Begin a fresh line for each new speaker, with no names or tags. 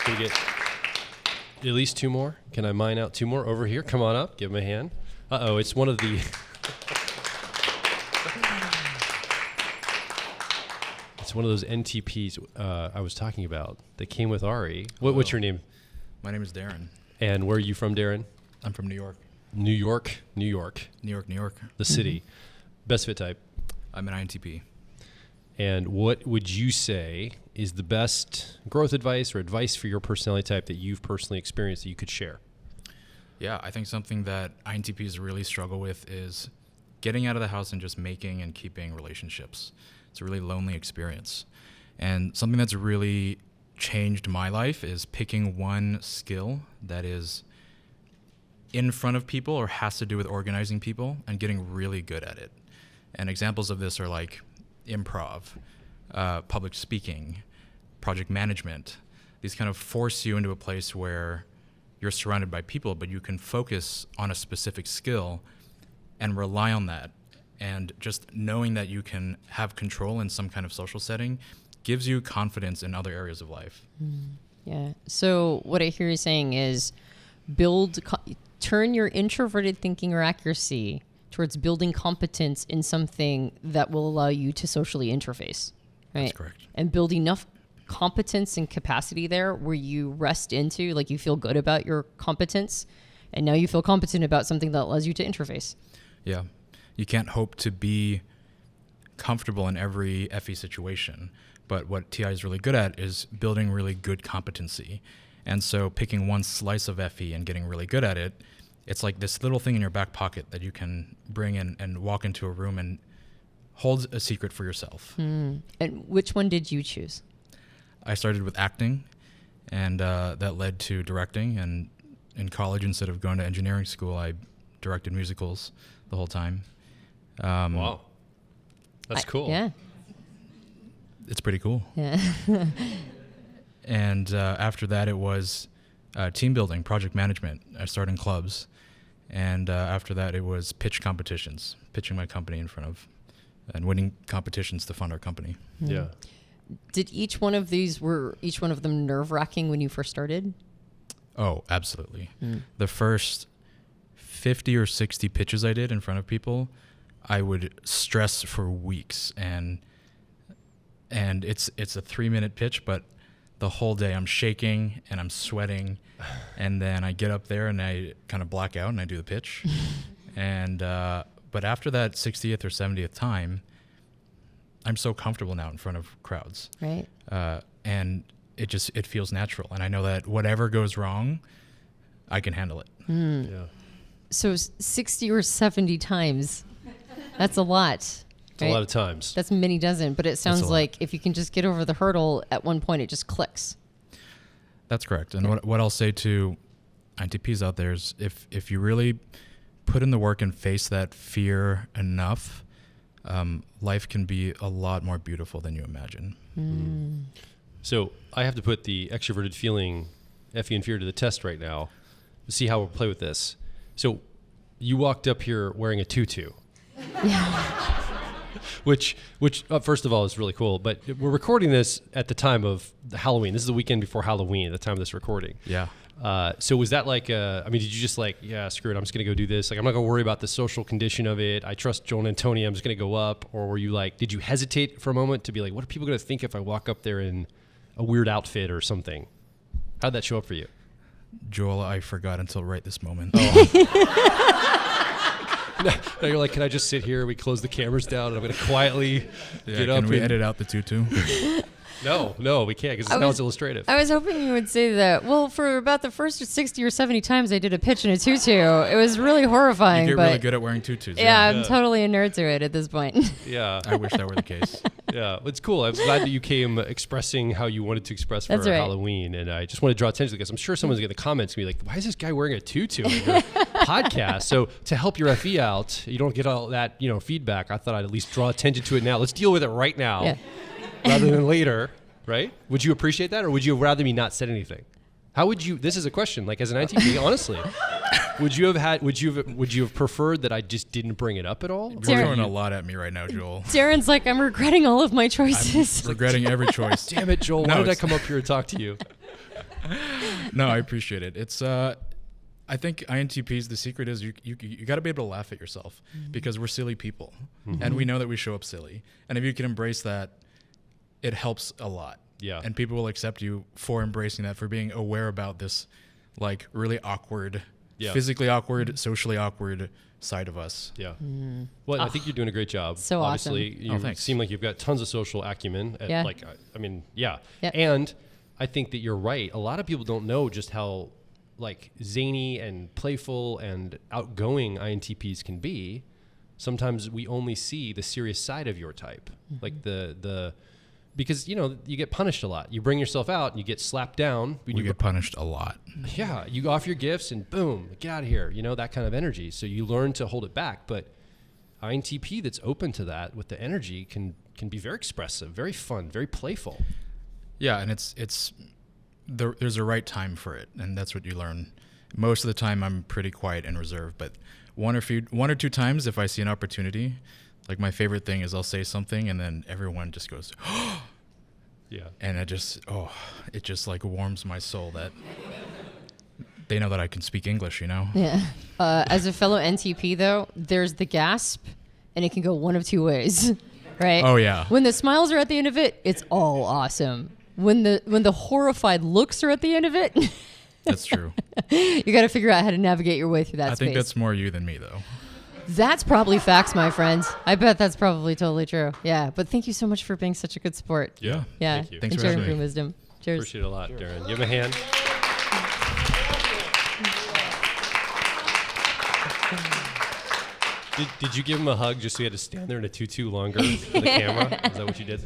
Can we get at least two more? Can I mine out two more over here? Come on up. Give him a hand. Uh-oh, it's one of the... It's one of those NTPs I was talking about that came with Ari. What's your name?
My name is Darren.
And where are you from, Darren?
I'm from New York.
New York.
New York.
The city. Best fit type.
I'm an INTP.
And what would you say is the best growth advice or advice for your personality type that you've personally experienced that you could share?
Yeah, I think something that INTPs really struggle with is getting out of the house and just making and keeping relationships. It's a really lonely experience. And something that's really changed my life is picking one skill that is in front of people or has to do with organizing people and getting really good at it. And examples of this are like improv, public speaking, project management. These kind of force you into a place where you're surrounded by people, but you can focus on a specific skill and rely on that. And just knowing that you can have control in some kind of social setting gives you confidence in other areas of life.
Yeah. So what I hear you saying is turn your introverted thinking or accuracy towards building competence in something that will allow you to socially interface. Right?
That's correct.
And build enough competence and capacity there where you rest into, like you feel good about your competence, and now you feel competent about something that allows you to interface.
Yeah. You can't hope to be comfortable in every FE situation, but what TI is really good at is building really good competency. And so picking one slice of FE and getting really good at it, it's like this little thing in your back pocket that you can bring in and walk into a room and hold a secret for yourself.
And which one did you choose?
I started with acting, and that led to directing. And in college, instead of going to engineering school, I directed musicals the whole time.
Wow. That's cool.
Yeah.
It's pretty cool.
Yeah.
And after that, it was team building, project management. I started in clubs. And after that, it was pitch competitions, pitching my company in front of and winning competitions to fund our company.
Yeah.
Did each one of them nerve-wracking when you first started?
Oh, absolutely. The first 50 or 60 pitches I did in front of people, I would stress for weeks. And it's a 3-minute pitch, but the whole day I'm shaking and I'm sweating, and then I get up there and I kind of black out and I do the pitch. And but after that 60th or 70th time, I'm so comfortable now in front of crowds.
Right.
And it feels natural, and I know that whatever goes wrong, I can handle it.
Yeah.
So 60 or 70 times, that's a lot.
It's a lot of times.
That's many dozen, but it sounds
a lot.
like if you can just get over the hurdle at one point, it just clicks.
That's correct. And what I'll say to INTPs out there is if you really put in the work and face that fear enough, life can be a lot more beautiful than you imagine.
So I have to put the extroverted feeling, FE and fear, to the test right now to see how we'll play with this. So you walked up here wearing a tutu. Which first of all is really cool, but we're recording this at the time of the Halloween. This is the weekend before Halloween at the time of this recording.
Yeah.
So was that like, did you just like, yeah, screw it, I'm just going to go do this. Like, I'm not going to worry about the social condition of it. I trust Joel and Antonia, I'm just going to go up. Or were you like, did you hesitate for a moment to be like, what are people going to think if I walk up there in a weird outfit or something? How'd that show up for you?
Joel, I forgot until right this moment.
No, you're like, can I just sit here? We close the cameras down and I'm going to quietly get up.
Can we edit out the tutu?
No, we can't because now it's illustrative.
I was hoping you would say that. Well, for about the first 60 or 70 times I did a pitch in a tutu, it was really horrifying.
You get
but
really good at wearing tutus.
yeah, I'm totally a nerd to it at this point.
Yeah.
I wish that were the case.
Yeah, it's cool. I'm glad that you came expressing how you wanted to express for
That's right.
Halloween. And I just want to draw attention to this. I'm sure someone's going to comments and be like, why is this guy wearing a tutu in your podcast? So to help your FE out, you don't get all that feedback. I thought I'd at least draw attention to it now. Let's deal with it right now rather than later. Right? Would you appreciate that, or would you rather me not said anything? How would you? This is a question. Like, as an INTP, honestly, would you have preferred that I just didn't bring it up at all?
You're throwing a lot at me right now, Joel.
Darren's like, I'm regretting all of my choices.
I'm regretting every choice.
Damn it, Joel! Why did I come up here and talk to you?
No, I appreciate it. It's I think INTPs, the secret is you got to be able to laugh at yourself because we're silly people and we know that we show up silly. And if you can embrace that, it helps a lot.
Yeah.
And people will accept you for embracing that, for being aware about this like really awkward, physically awkward, socially awkward side of us.
Yeah. Well, I think you're doing a great job.
So
Obviously,
awesome.
you seem like you've got tons of social acumen.
Yeah.
Like, I mean, yeah.
Yep.
And I think that you're right. A lot of people don't know just how like zany and playful and outgoing INTPs can be. Sometimes we only see the serious side of your type, like the because you know you get punished a lot. You bring yourself out and you get slapped down.
We get punished a lot.
Yeah, you go off your gifts and boom, get out of here. You know, that kind of energy. So you learn to hold it back. But INTP that's open to that with the energy can be very expressive, very fun, very playful.
Yeah, and there's a right time for it, and that's what you learn. Most of the time, I'm pretty quiet and reserved, but one or two times, if I see an opportunity, like my favorite thing is I'll say something, and then everyone just goes,
Yeah.
and it just like warms my soul that they know that I can speak English, you know?
Yeah. As a fellow NTP, though, there's the gasp, and it can go one of two ways, right?
Oh, yeah.
When the smiles are at the end of it, it's all awesome. When the horrified looks are at the end of it,
That's true.
you got to figure out how to navigate your way through that
I
space.
think that's more you than me, though.
That's probably facts, my friends. I bet that's probably totally true. Yeah. But thank you so much for being such a good sport.
Yeah.
Yeah.
Thank you.
Thanks
and
for
sharing
having
your
me.
wisdom. Cheers.
Appreciate it a lot, Darren. Give him a hand. Did you give him a hug just so he had to stand there in a tutu longer for the camera? Is that what you did?